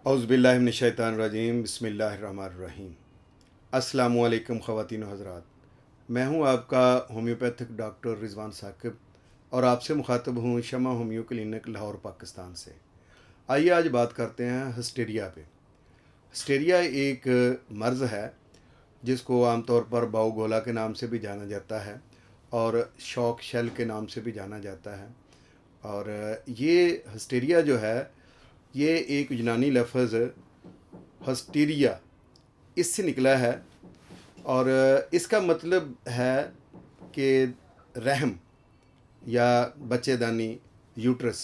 औज़ुबिल्लाहिमिनश्शैतानिर्रजीम बिस्मिल्लाहिर्रहमानिर्रहीम। अस्सलामुअलैकुम ख़वातीन व हज़रात, मैं हूं आपका होम्योपैथिक डॉक्टर रिज़वान साकिब और आपसे मुखातब हूं शमा होम्यो क्लिनिक लाहौर पाकिस्तान से। आइए आज बात करते हैं हिस्टीरिया पे। हिस्टीरिया एक मर्ज़ है जिसको आमतौर पर बाउगोला के नाम से भी जाना जाता है और शॉक शेल के नाम से भी जाना जाता है। और ये हिस्टीरिया जो है ये एक यूनानी लफ्ज़ हिस्टीरिया इससे निकला है और इसका मतलब है कि रहम या बच्चेदानी, यूट्रस।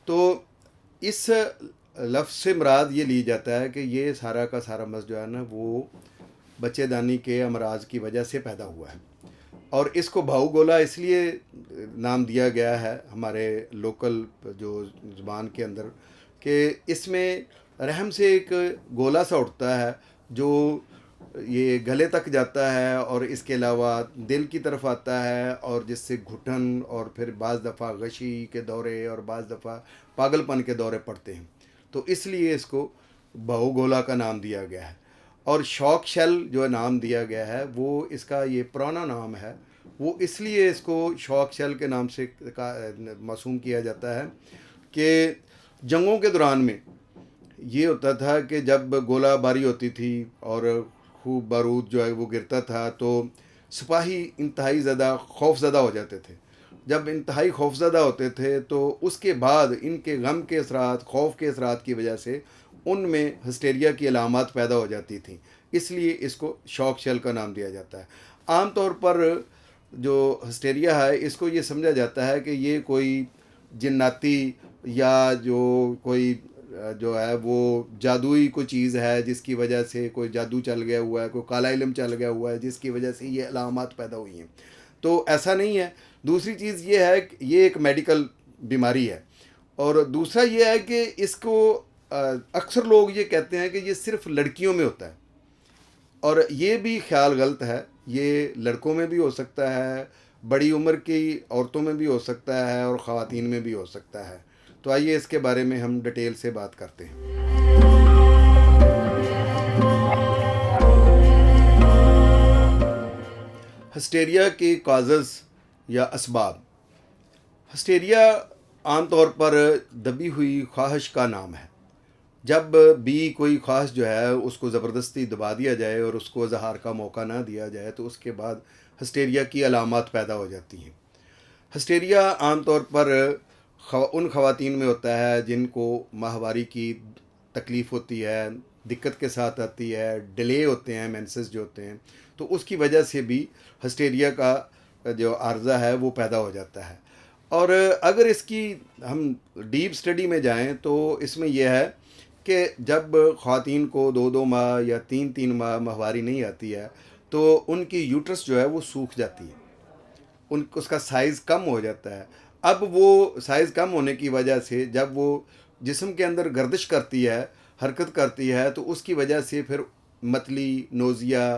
तो इस लफ्ज़ से मुराद ये ली जाता है कि ये सारा का सारा मर्ज़ जो है ना वो बच्चेदानी के अमराज की वजह से पैदा हुआ है। और इसको भाऊगोला इसलिए नाम दिया गया है हमारे लोकल जो ज़ुबान के अंदर कि इसमें रहम से एक गोला सा उठता है जो ये गले तक जाता है और इसके अलावा दिल की तरफ आता है और जिससे घुटन और फिर बाज़ दफ़ा गशी के दौरे और बाज़ दफ़ा पागलपन के दौरे पड़ते हैं। तो इसलिए इसको बाहुगोला का नाम दिया गया है। और शॉक शेल जो नाम दिया गया है वो इसका ये पुराना नाम है, वो इसलिए इसको शॉक शेल के नाम से मासूम किया जाता है कि जंगों के दौरान में ये होता था कि जब गोलाबारी होती थी और खूब बारूद जो है वो गिरता था तो सिपाही इंतहाई ज़्यादा खौफज़दा हो जाते थे। जब इंतहाई खौफज़दा होते थे तो उसके बाद इनके गम के असरात, खौफ के असरात की वजह से उनमें हिस्टीरिया की अलामात पैदा हो जाती थी, इसलिए इसको शॉक शेल का नाम दिया जाता है। आम तौर पर जो हिस्टीरिया है इसको ये समझा जाता है कि ये कोई जिन्नाती या जो कोई जो है वो जादुई कोई चीज़ है जिसकी वजह से कोई जादू चल गया हुआ है, कोई काला इल्म चल गया हुआ है जिसकी वजह से ये अलामात पैदा हुई हैं। तो ऐसा नहीं है। दूसरी चीज़ ये है कि ये एक मेडिकल बीमारी है और दूसरा ये है कि इसको अक्सर लोग ये कहते हैं कि ये सिर्फ लड़कियों में होता है और ये भी ख्याल गलत है। ये लड़कों में भी हो सकता है, बड़ी उम्र की औरतों में भी हो सकता है और ख़वातीन में भी हो सकता है। तो आइए इसके बारे में हम डिटेल से बात करते हैं। हिस्टीरिया के काजेज़ या असबाब। हिस्टीरिया आमतौर पर दबी हुई ख्वाहिश का नाम है। जब भी कोई ख्वाहिश जो है उसको ज़बरदस्ती दबा दिया जाए और उसको इज़हार का मौका ना दिया जाए तो उसके बाद हिस्टीरिया की अलामात पैदा हो जाती हैं। हिस्टीरिया आमतौर पर उन ख़वातीन में होता है जिनको माहवारी की तकलीफ़ होती है, दिक्कत के साथ आती है, डिले होते हैं मेंसेस जो होते हैं, तो उसकी वजह से भी हिस्टीरिया का जो आर्ज़ा है वो पैदा हो जाता है। और अगर इसकी हम डीप स्टडी में जाएं तो इसमें यह है कि जब ख़वातीन को 2-2 माह या 3-3 माह माहवारी नहीं आती है तो उनकी यूट्रस जो है वो सूख जाती है, उसका साइज़ कम हो जाता है। अब वो साइज़ कम होने की वजह से जब वो जिस्म के अंदर गर्दिश करती है, हरकत करती है, तो उसकी वजह से फिर मतली, नोज़िया,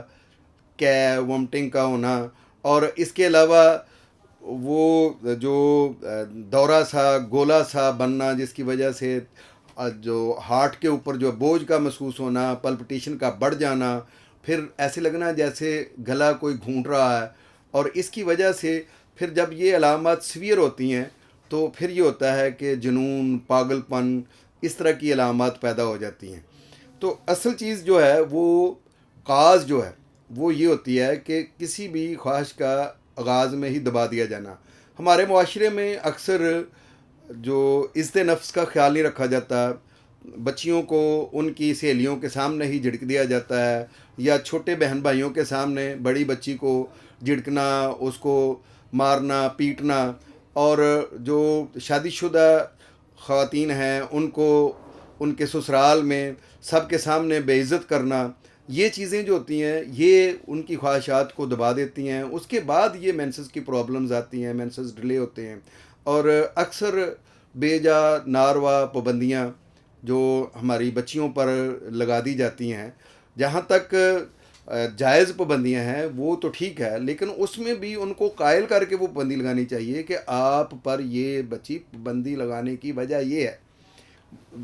कै, वोमिटिंग का होना और इसके अलावा वो जो दौरा सा, गोला सा बनना जिसकी वजह से जो हार्ट के ऊपर जो बोझ का महसूस होना, पल्पिटेशन का बढ़ जाना, फिर ऐसे लगना जैसे गला कोई घूंट रहा है और इसकी वजह से फिर जब ये अलामत सीवियर होती हैं तो फिर ये होता है कि जुनून, पागलपन, इस तरह की अलामत पैदा हो जाती हैं। तो असल चीज़ जो है वो काज जो है वो ये होती है कि किसी भी ख्वाहिश का आगाज़ में ही दबा दिया जाना। हमारे मुआशरे में अक्सर जो इज़्ज़त नफ्स का ख्याल नहीं रखा जाता, बच्चियों को उनकी सहेलियों के सामने ही झिड़क दिया जाता है या छोटे बहन भाइयों के सामने बड़ी बच्ची को झिड़कना, उसको मारना, पीटना और जो शादीशुदा ख़वातीन हैं उनको उनके ससुराल में सबके सामने बेइज्जत करना, ये चीज़ें जो होती हैं ये उनकी ख्वाहिशात को दबा देती हैं। उसके बाद ये मेंसेस की प्रॉब्लम्स आती हैं, मेंसेस डिले होते हैं और अक्सर बेजा नारवा पाबंदियाँ जो हमारी बच्चियों पर लगा दी जाती हैं, जहाँ तक जायज़ पाबंदियाँ हैं वो तो ठीक है, लेकिन उसमें भी उनको कायल करके वो पाबंदी लगानी चाहिए कि आप पर ये बच्ची पाबंदी लगाने की वजह ये है।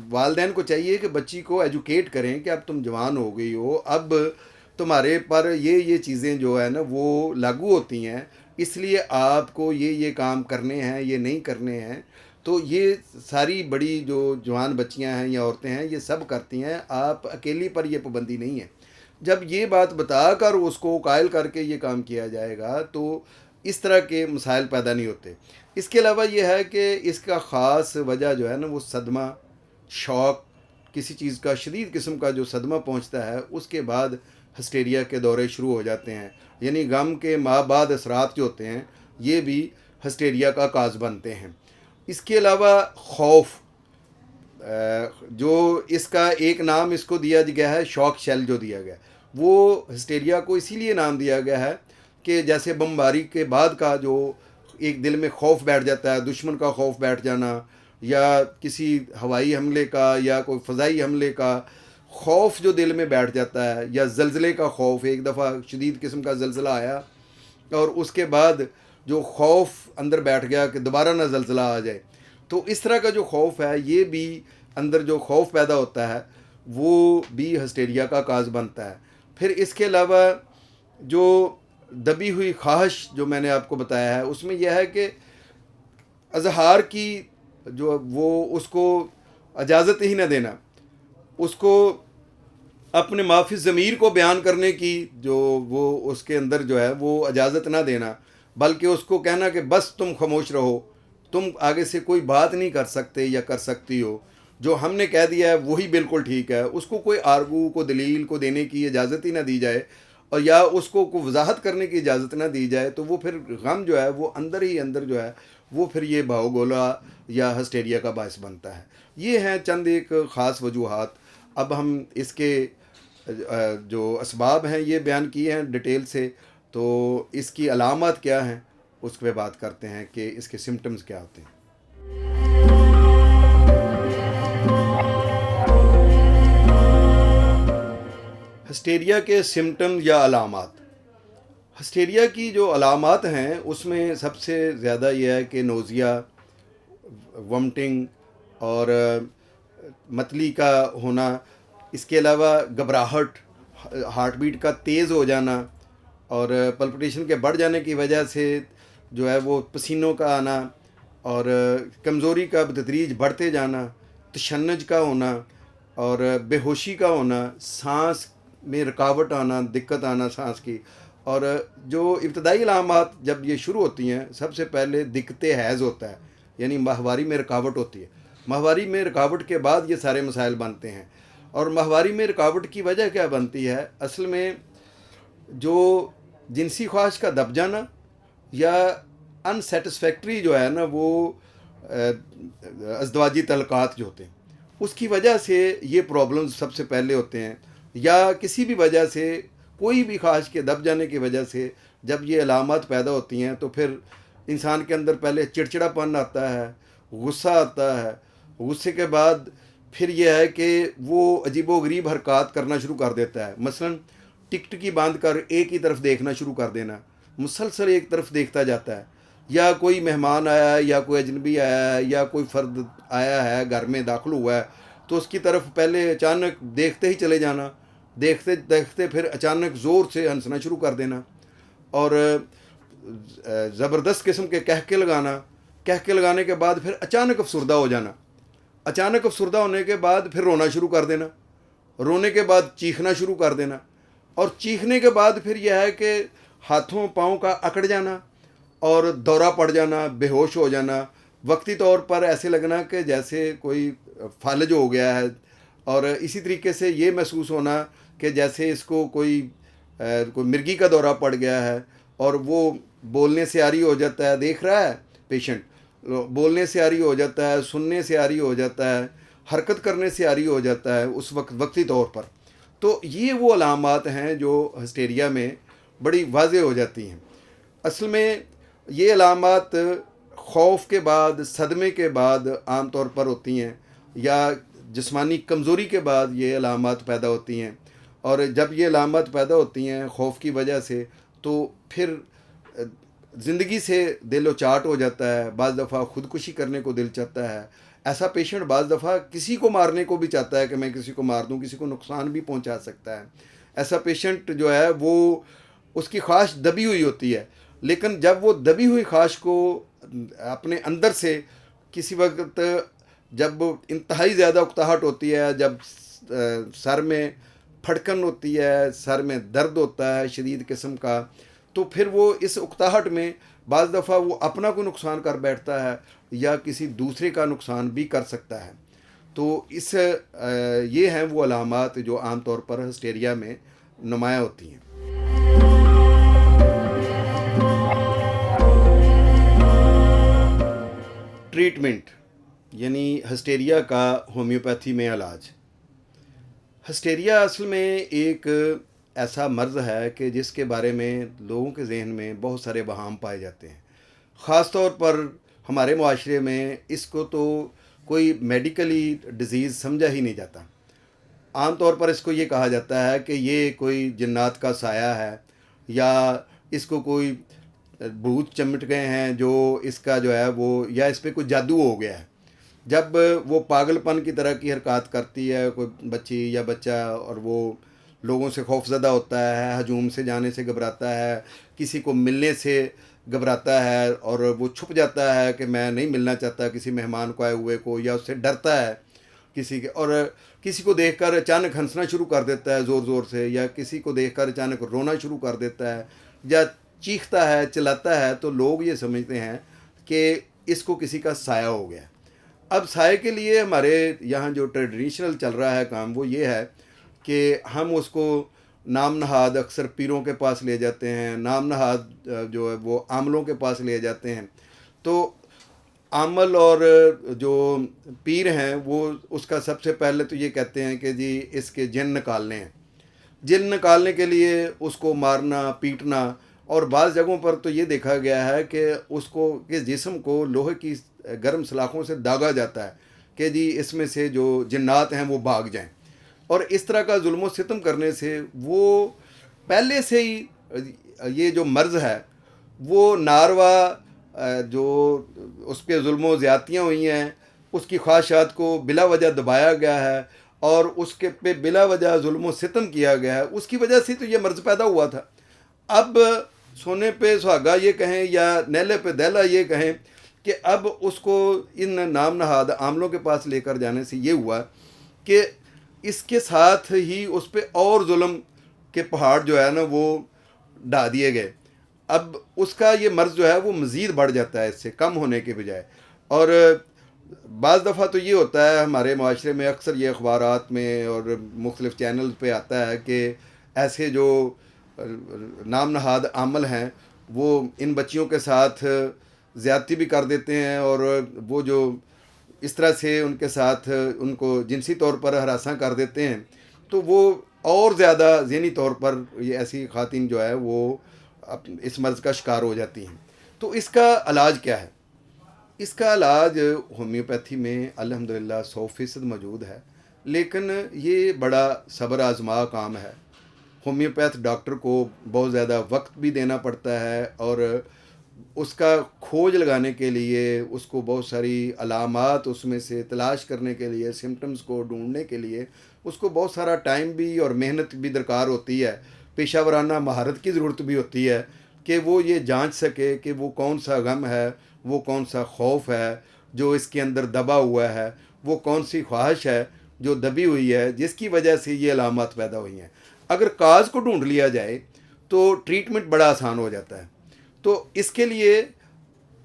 वालिदैन को चाहिए कि बच्ची को एजुकेट करें कि अब तुम जवान हो गई हो, अब तुम्हारे पर ये चीज़ें जो है ना वो लागू होती हैं, इसलिए आपको ये काम करने हैं, ये नहीं करने हैं। तो ये सारी बड़ी जो जवान बच्चियां हैं या औरतें हैं ये सब करती हैं, आप अकेली पर ये पाबंदी नहीं है। जब ये बात बताकर उसको कायल करके ये काम किया जाएगा तो इस तरह के मसाइल पैदा नहीं होते। इसके अलावा ये है कि इसका ख़ास वजह जो है ना वो सदमा, शौक़, किसी चीज़ का शदीद किस्म का जो सदमा पहुंचता है उसके बाद हिस्टेरिया के दौरे शुरू हो जाते हैं। यानी गम के माबाद असरात जो होते हैं ये भी हिस्टेरिया का काज बनते हैं। इसके अलावा खौफ, जो इसका एक नाम इसको दिया गया है शॉक शेल जो दिया गया, वो हिस्टेरिया को इसीलिए नाम दिया गया है कि जैसे बमबारी के बाद का जो एक दिल में खौफ बैठ जाता है, दुश्मन का खौफ बैठ जाना या किसी हवाई हमले का या कोई फ़ज़ाई हमले का खौफ जो दिल में बैठ जाता है, या ज़लज़ले का खौफ, एक दफ़ा शदीद किस्म का ज़लज़ला आया और उसके बाद जो खौफ अंदर बैठ गया कि दोबारा ना ज़लज़ला आ जाए, तो इस तरह का जो खौफ है ये भी अंदर जो खौफ पैदा होता है वो भी हिस्टेरिया का काज बनता है। फिर इसके अलावा जो दबी हुई ख्वाहिश जो मैंने आपको बताया है उसमें यह है कि अजहार की जो वो उसको इजाज़त ही ना देना, उसको अपने माफी ज़मीर को बयान करने की जो वो उसके अंदर जो है वो इजाज़त ना देना, बल्कि उसको कहना कि बस तुम खामोश रहो, तुम आगे से कोई बात नहीं कर सकते या कर सकती हो, जो हमने कह दिया है वही बिल्कुल ठीक है। उसको कोई आर्गू को दलील को देने की इजाज़त ही ना दी जाए और या उसको को वजाहत करने की इजाज़त ना दी जाए, तो वो फिर गम जो है वो अंदर ही अंदर जो है वो फिर ये भावगोला या हिस्टेरिया का बायस बनता है। ये हैं चंद एक ख़ास वजूहात। अब हम इसके जो असबाब हैं ये बयान किए हैं डिटेल से, तो इसकी अलामत क्या हैं उस पर बात करते हैं कि इसके सिम्टम्स क्या होते हैं। हिस्टेरिया के सिम्टम या अलामात। हिस्टेरिया की जो अलामात हैं उसमें सबसे ज़्यादा यह है कि नोज़िया, वॉमिटिंग और मतली का होना, इसके अलावा घबराहट, हार्ट बीट का तेज़ हो जाना और पल्पिटेशन के बढ़ जाने की वजह से जो है वो पसीनों का आना और कमज़ोरी का बतदरीज बढ़ते जाना, तशन्नुज का होना और बेहोशी का होना, सांस में रुकावट आना, दिक्कत आना सांस की। और जो इब्तदाई अलामात जब ये शुरू होती हैं सबसे पहले दिक्कत हैज़ होता है, यानी माहवारी में रुकावट होती है। माहवारी में रुकावट के बाद ये सारे मसाइल बनते हैं। और माहवारी में रुकावट की वजह क्या बनती है? असल में जो जिनसी ख्वाहिश का दब जाना या अनसेटिस्फैक्ट्री जो है ना वो अज़दवाजी तल्क़ात जो होते हैं उसकी वजह से ये प्रॉब्लम्स सबसे पहले होते हैं, या किसी भी वजह से कोई भी ख्वाहिश के दब जाने की वजह से जब ये अलामत पैदा होती हैं तो फिर इंसान के अंदर पहले चिड़चिड़ापन आता है, गुस्सा आता है, गुस्से के बाद फिर यह है कि वो अजीबोगरीब हरकत करना शुरू कर देता है। मसलन टिकटकी बांध कर एक ही तरफ देखना शुरू कर देना, मुसलसल एक तरफ देखता जाता है, या कोई मेहमान आया है या कोई अजनबी आया है या कोई फ़र्द आया है घर में दाखिल हुआ है तो उसकी तरफ पहले अचानक देखते ही चले जाना, देखते देखते फिर अचानक ज़ोर से हंसना शुरू कर देना और ज़बरदस्त किस्म के कहके लगाना, कहके लगाने के बाद फिर अचानक अफसरदा हो जाना, अचानक अफसरदा होने के बाद फिर रोना शुरू कर देना, रोने के बाद चीखना शुरू कर देना और चीखने के बाद फिर यह है कि हाथों पाँव का अकड़ जाना और दौरा पड़ जाना, बेहोश हो जाना, वक्ती तौर पर ऐसे लगना कि जैसे कोई फालज हो गया है, और इसी तरीके से ये महसूस होना कि जैसे इसको कोई मिर्गी का दौरा पड़ गया है और वो बोलने से आरी हो जाता है, देख रहा है पेशेंट, बोलने से आरी हो जाता है, सुनने से आरी हो जाता है, हरकत करने से आरी हो जाता है उस वक्ती तौर पर। तो ये वो अलामात हैं जो हिस्टेरिया में बड़ी वाज़ेह हो जाती हैं। असल में ये अलामात खौफ के बाद, सदमे के बाद आम तौर पर होती हैं, या जिस्मानी कमज़ोरी के बाद ये अलामात पैदा होती हैं। और जब ये अलामात पैदा होती हैं खौफ की वजह से तो फिर ज़िंदगी से दिल उचाट हो जाता है, बाज़ दफ़ा ख़ुदकुशी करने को दिल चाहता है, ऐसा पेशेंट बाज़ दफ़ा किसी को मारने को भी चाहता है कि मैं किसी को मार दूं, किसी को नुकसान भी पहुंचा सकता है। ऐसा पेशेंट जो है वो उसकी ख्वाहिश दबी हुई होती है, लेकिन जब वो दबी हुई ख्वाहिश को अपने अंदर से किसी वक्त जब इंतहाई ज़्यादा उकताहट होती है, जब सर में फटकन होती है, सर में दर्द होता है शदीद किस्म का, तो फिर वो इस उकताहट में बाज़ दफ़ा वो अपना कोई नुकसान कर बैठता है या किसी दूसरे का नुकसान भी कर सकता है। तो ये हैं वो अलामात जो आम तौर पर हिस्टेरिया में नुमायाँ होती हैं। ट्रीटमेंट यानी हिस्टेरिया का होम्योपैथी में इलाज। हिस्टेरिया असल में एक ऐसा मर्ज़ है कि जिसके बारे में लोगों के जहन में बहुत सारे वहम पाए जाते हैं। ख़ास तौर पर हमारे मुआशरे में इसको तो कोई मेडिकली डिज़ीज़ समझा ही नहीं जाता। आम तौर पर इसको ये कहा जाता है कि ये कोई जिन्नात का साया है, या इसको कोई भूत चमट गए हैं जो इसका जो है वो, या इस पर कोई जादू हो गया है। जब वो पागलपन की तरह की हरकत करती है कोई बच्ची या बच्चा, और वो लोगों से खौफज़दा होता है, हजूम से जाने से घबराता है, किसी को मिलने से घबराता है, और वो छुप जाता है कि मैं नहीं मिलना चाहता किसी मेहमान को आए हुए को, या उससे डरता है किसी के, और किसी को देखकर अचानक हंसना शुरू कर देता है ज़ोर ज़ोर से, या किसी को देखकर अचानक रोना शुरू कर देता है, या चीखता है, चिल्लाता है, तो लोग ये समझते हैं कि इसको किसी का साया हो गया। अब साये के लिए हमारे यहाँ जो ट्रेडिशनल चल रहा है काम, वो ये है कि हम उसको नाम नहाद अक्सर पीरों के पास ले जाते हैं, नाम नहाद जो है वो आमलों के पास ले जाते हैं। तो आमल और जो पीर हैं वो उसका सबसे पहले तो ये कहते हैं कि जी इसके जिन निकालने हैं। जिन निकालने के लिए उसको मारना, पीटना, और बाज़ जगहों पर तो ये देखा गया है कि उसको के जिस्म को लोहे की गर्म सलाखों से दागा जाता है कि जी इसमें से जो जिन्नात हैं वो भाग जाएं। और इस तरह का जुल्म सितम करने से वो पहले से ही ये जो मर्ज़ है वो नारवा जो उस पर जुल्म ज़्यादतियाँ हुई हैं, उसकी ख्वाहिशात को बिला वजह दबाया गया है और उसके पे बिला वजह जुल्म सितम किया गया है, उसकी वजह से तो ये मर्ज़ पैदा हुआ था। अब सोने पे सुहागा ये कहें या नेले पे दैला ये कहें कि अब उसको इन नाम नहाद आमलों के पास लेकर जाने से ये हुआ कि इसके साथ ही उस पर और जुल्म के पहाड़ जो है ना वो ढा दिए गए। अब उसका ये मर्ज़ जो है वो मज़ीद बढ़ जाता है इससे कम होने के बजाय। और बाज़ दफ़ा तो ये होता है हमारे माशरे में, अक्सर ये अखबारात में और मुख्तलिफ़ चैनल पे आता है कि ऐसे जो नाम नहाद आमल हैं वो इन बच्चियों के साथ ज़्यादती भी कर देते हैं, और वो जो इस तरह से उनके साथ उनको जिनसी तौर पर हरासा कर देते हैं, तो वो और ज़्यादा ज़हनी तौर पर ये ऐसी ख़ातिन जो है वो इस मर्ज़ का शिकार हो जाती हैं। तो इसका इलाज क्या है? इसका इलाज होम्योपैथी में अल्हम्दुलिल्लाह 100% मौजूद है, लेकिन ये बड़ा सब्र आज़मा काम है। होम्योपैथ डॉक्टर को बहुत ज़्यादा वक्त भी देना पड़ता है, और उसका खोज लगाने के लिए उसको बहुत सारी अलामात उसमें से तलाश करने के लिए, सिम्टम्स को ढूंढने के लिए उसको बहुत सारा टाइम भी और मेहनत भी दरकार होती है। पेशावराना महारत की ज़रूरत भी होती है कि वो ये जांच सके कि वो कौन सा गम है, वो कौन सा खौफ है जो इसके अंदर दबा हुआ है, वो कौन सी ख्वाहिश है जो दबी हुई है जिसकी वजह से ये अलामत पैदा हुई हैं। अगर काज को ढूंढ लिया जाए तो ट्रीटमेंट बड़ा आसान हो जाता है। तो इसके लिए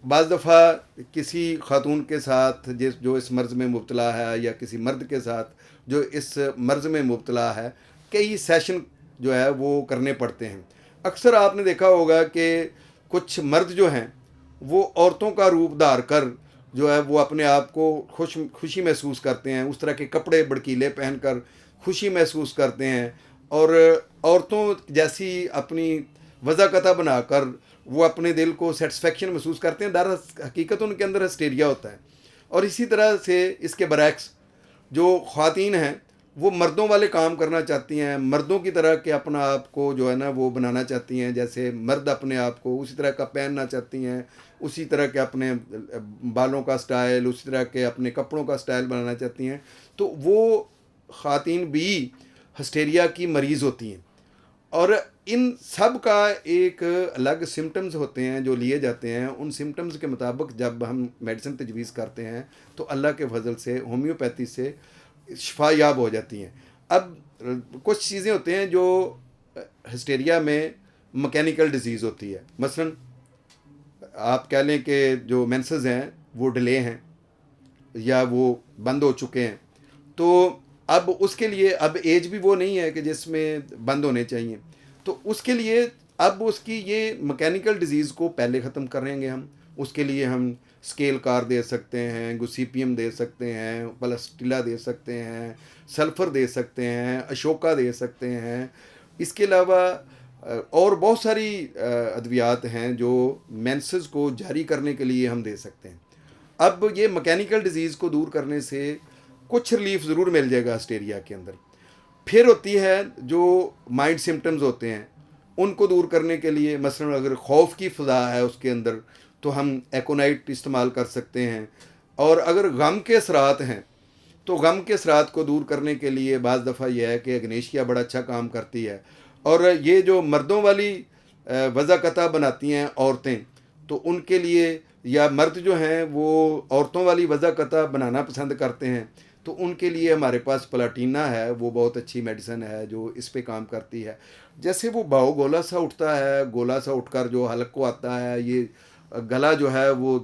बाज़ दफ़ा किसी ख़ातून के साथ जो इस मर्ज़ में मुब्तला है, या किसी मर्द के साथ जो इस मर्ज़ में मुब्तला है, कई सेशन जो है वो करने पड़ते हैं। अक्सर आपने देखा होगा कि कुछ मर्द जो हैं वो औरतों का रूप धार कर जो है वो अपने आप को खुशी महसूस करते हैं, उस तरह के कपड़े भड़कीले पहनकर खुशी महसूस करते हैं, और औरतों जैसी अपनी वज़ाकता बनाकर वो अपने दिल को सेटिस्फेक्शन महसूस करते हैं। दर हकीकत उनके अंदर हिस्टेरिया होता है। और इसी तरह से इसके बरक्स जो ख़वातीन हैं वो मर्दों वाले काम करना चाहती हैं, मर्दों की तरह के अपना आप को जो है ना वो बनाना चाहती हैं, जैसे मर्द अपने आप को उसी तरह का पहनना चाहती हैं, उसी तरह के अपने बालों का स्टाइल, उसी तरह के अपने कपड़ों का स्टाइल बनाना चाहती हैं। तो वो ख़ातीन भी हिस्टेरिया की मरीज़ होती हैं, और इन सब का एक अलग सिम्टम्स होते हैं जो लिए जाते हैं। उन सिम्टम्स के मुताबिक जब हम मेडिसिन तजवीज़ करते हैं तो अल्लाह के फजल से होम्योपैथी से शफा याब हो जाती हैं। अब कुछ चीज़ें होती हैं जो हिस्टेरिया में मैकेनिकल डिजीज़ होती है। मसलन आप कह लें कि जो मेंसेस हैं वो डिले हैं या वो बंद हो चुके हैं, तो अब उसके लिए अब एज भी वो नहीं है कि जिसमें बंद होने चाहिए, तो उसके लिए अब उसकी ये मैकेनिकल डिजीज़ को पहले ख़त्म करेंगे हम। उसके लिए हम स्केल कार दे सकते हैं, गुसीपियम दे सकते हैं, पलस्टिला दे सकते हैं, सल्फ़र दे सकते हैं, अशोका दे सकते हैं। इसके अलावा और बहुत सारी अद्वियात हैं जो मेंसेस को जारी करने के लिए हम दे सकते हैं। अब ये मैकेनिकल डिजीज़ को दूर करने से कुछ रिलीफ ज़रूर मिल जाएगा हिस्टेरिया के अंदर। फिर होती है जो माइंड सिम्टम्स होते हैं, उनको दूर करने के लिए मसलन अगर खौफ की फ़ज़ा है उसके अंदर तो हम एकोनाइट इस्तेमाल कर सकते हैं। और अगर गम के असरात हैं तो गम के असरात को दूर करने के लिए बाज़ दफ़ा यह है कि अग्नेशिया बड़ा अच्छा काम करती है। और ये जो मर्दों वाली वज़ाक़ता बनाती हैं औरतें, तो उनके लिए, या मर्द जो हैं वो औरतों वाली वज़ाक़ता बनाना पसंद करते हैं, तो उनके लिए हमारे पास प्लाटीना है, वो बहुत अच्छी मेडिसिन है जो इस पे काम करती है। जैसे वो भाव गोला सा उठता है, गोला सा उठकर जो हलक को आता है, ये गला जो है वो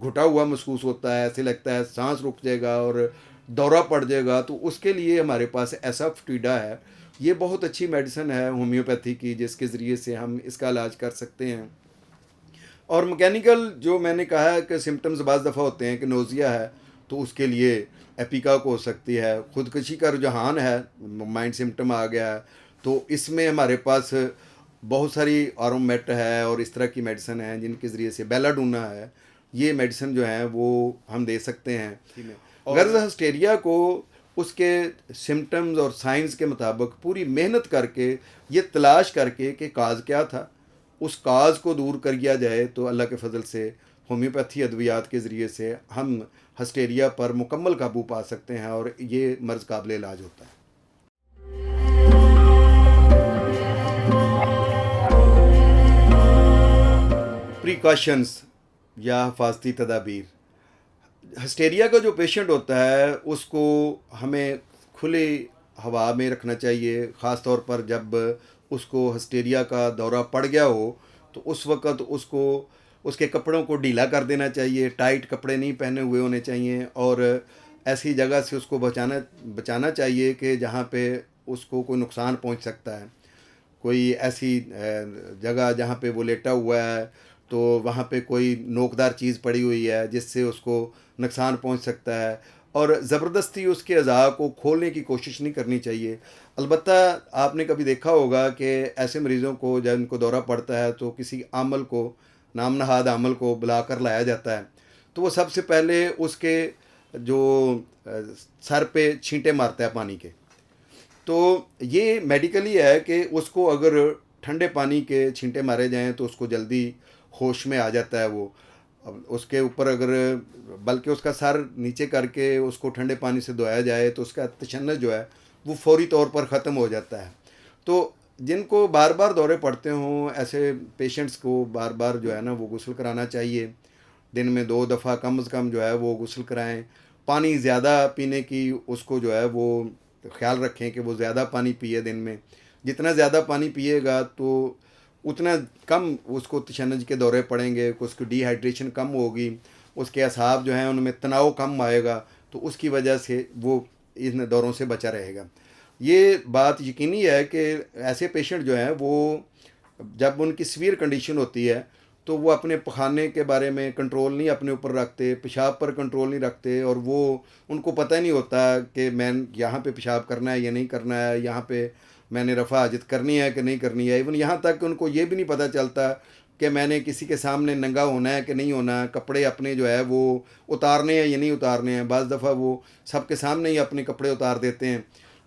घुटा हुआ महसूस होता है, ऐसे लगता है सांस रुक जाएगा और दौरा पड़ जाएगा, तो उसके लिए हमारे पास ऐसा फटीडा है। ये बहुत अच्छी मेडिसिन है होम्योपैथी की, जिसके ज़रिए से हम इसका इलाज कर सकते हैं। और मैकेनिकल जो मैंने कहा है कि सिम्टम्स बाज़ दफ़ा होते हैं कि नोज़िया है, तो उसके लिए एपिका को हो सकती है। ख़ुदकशी का रुझान है, माइंड सिम्टम आ गया है, तो इसमें हमारे पास बहुत सारी आरोमेट है और इस तरह की मेडिसिन हैं जिनके ज़रिए से बेलाडोना है, ये मेडिसिन जो हैं वो हम दे सकते हैं। गर्ज़ हिस्टेरिया को उसके सिम्टम्स और साइंस के मुताबिक पूरी मेहनत करके ये तलाश करके कि काज क्या था, उस काज को दूर कर दिया जाए, तो अल्लाह के फजल से होम्योपैथी अद्वियात के ज़रिए से हम हिस्टेरिया पर मुकम्मल काबू पा सकते हैं और ये मर्ज़ काबिल इलाज होता है। प्रिकॉशंस या हिफाजती तदाबीर। हिस्टेरिया का जो पेशेंट होता है उसको हमें खुली हवा में रखना चाहिए, ख़ास तौर पर जब उसको हिस्टेरिया का दौरा पड़ गया हो, तो उस वक़्त उसको उसके कपड़ों को ढीला कर देना चाहिए, टाइट कपड़े नहीं पहने हुए होने चाहिए, और ऐसी जगह से उसको बचाना चाहिए कि जहाँ पे उसको कोई नुकसान पहुँच सकता है। कोई ऐसी जगह जहाँ पे वो लेटा हुआ है तो वहाँ पे कोई नोकदार चीज़ पड़ी हुई है जिससे उसको नुकसान पहुँच सकता है, और ज़बरदस्ती उसके अज़ा को खोलने की कोशिश नहीं करनी चाहिए। अलबत्ता आपने कभी देखा होगा कि ऐसे मरीज़ों को जब इनको दौरा पड़ता है तो किसी आमल को, नाम नहाद आमल को बुलाकर लाया जाता है, तो वो सबसे पहले उसके जो सर पे छींटे मारता है पानी के। तो ये मेडिकली है कि उसको अगर ठंडे पानी के छींटे मारे जाएं तो उसको जल्दी होश में आ जाता है वो। अब उसके ऊपर अगर बल्कि उसका सर नीचे करके उसको ठंडे पानी से धोया जाए तो उसका तशन्नुस जो है वो फौरी तौर पर ख़त्म हो जाता है। तो जिनको बार बार दौरे पड़ते हों, ऐसे पेशेंट्स को बार बार जो है ना वो गुस्ल कराना चाहिए। दिन में 2 दफ़ा कम से कम जो है वो गुस्ल कराएं। पानी ज़्यादा पीने की उसको जो है वो ख्याल रखें कि वो ज़्यादा पानी पिए दिन में। जितना ज़्यादा पानी पिएगा तो उतना कम उसको तशन्नुस के दौरे पड़ेंगे, उसकी डिहाइड्रेशन कम होगी, उसके असाब जो हैं उनमें तनाव कम आएगा, तो उसकी वजह से वो इन दौरों से बचा रहेगा। ये बात यकीनी है कि ऐसे पेशेंट जो हैं वो जब उनकी सीवियर कंडीशन होती है तो वो अपने पखाने के बारे में कंट्रोल नहीं अपने ऊपर रखते, पेशाब पर कंट्रोल नहीं रखते, और वो उनको पता ही नहीं होता कि मैं यहाँ पे पेशाब करना है या नहीं करना है, यहाँ पे मैंने रफ़ा हाजत करनी है कि नहीं करनी है। इवन यहाँ तक कि उनको ये भी नहीं पता चलता कि मैंने किसी के सामने नंगा होना है कि नहीं होना है, कपड़े अपने जो है वो उतारने हैं या नहीं उतारने हैं। बाज़ दफ़ा वो सबके सामने ही अपने कपड़े उतार देते हैं।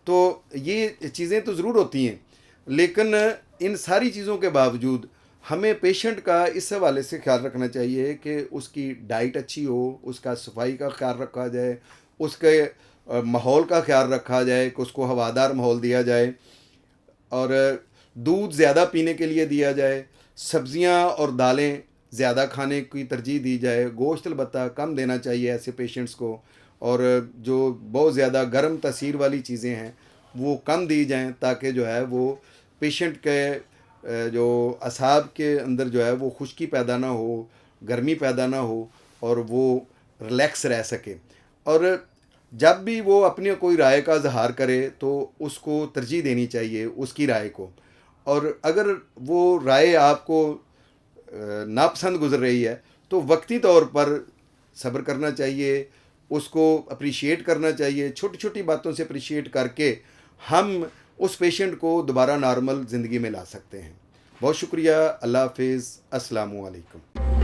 तो ये चीज़ें तो ज़रूर होती हैं, लेकिन इन सारी चीज़ों के बावजूद हमें पेशेंट का इस हवाले से ख्याल रखना चाहिए कि उसकी डाइट अच्छी हो, उसका सफाई का ख्याल रखा जाए, उसके माहौल का ख्याल रखा जाए कि उसको हवादार माहौल दिया जाए और दूध ज़्यादा पीने के लिए दिया जाए, सब्ज़ियाँ और दालें ज़्यादा खाने की तरजीह दी जाए, गोश्त अलबत्ता कम देना चाहिए ऐसे पेशेंट्स को, और जो बहुत ज़्यादा गर्म तासीर वाली चीज़ें हैं वो कम दी जाएँ ताकि जो है वो पेशेंट के जो असाब के अंदर जो है वो खुश्की पैदा ना हो, गर्मी पैदा ना हो और वो रिलैक्स रह सके। और जब भी वो अपनी कोई राय का इज़हार करे तो उसको तरजीह देनी चाहिए उसकी राय को। और अगर वो राय आपको नापसंद गुज़र रही है तो वक्ती तौर पर सब्र करना चाहिए, उसको अप्रिशिएट करना चाहिए। छोटी-छोटी बातों से अप्रिशिएट करके हम उस पेशेंट को दोबारा नॉर्मल ज़िंदगी में ला सकते हैं। बहुत शुक्रिया। अल्लाह हाफ़िज़। अस्सलामु अलैकुम।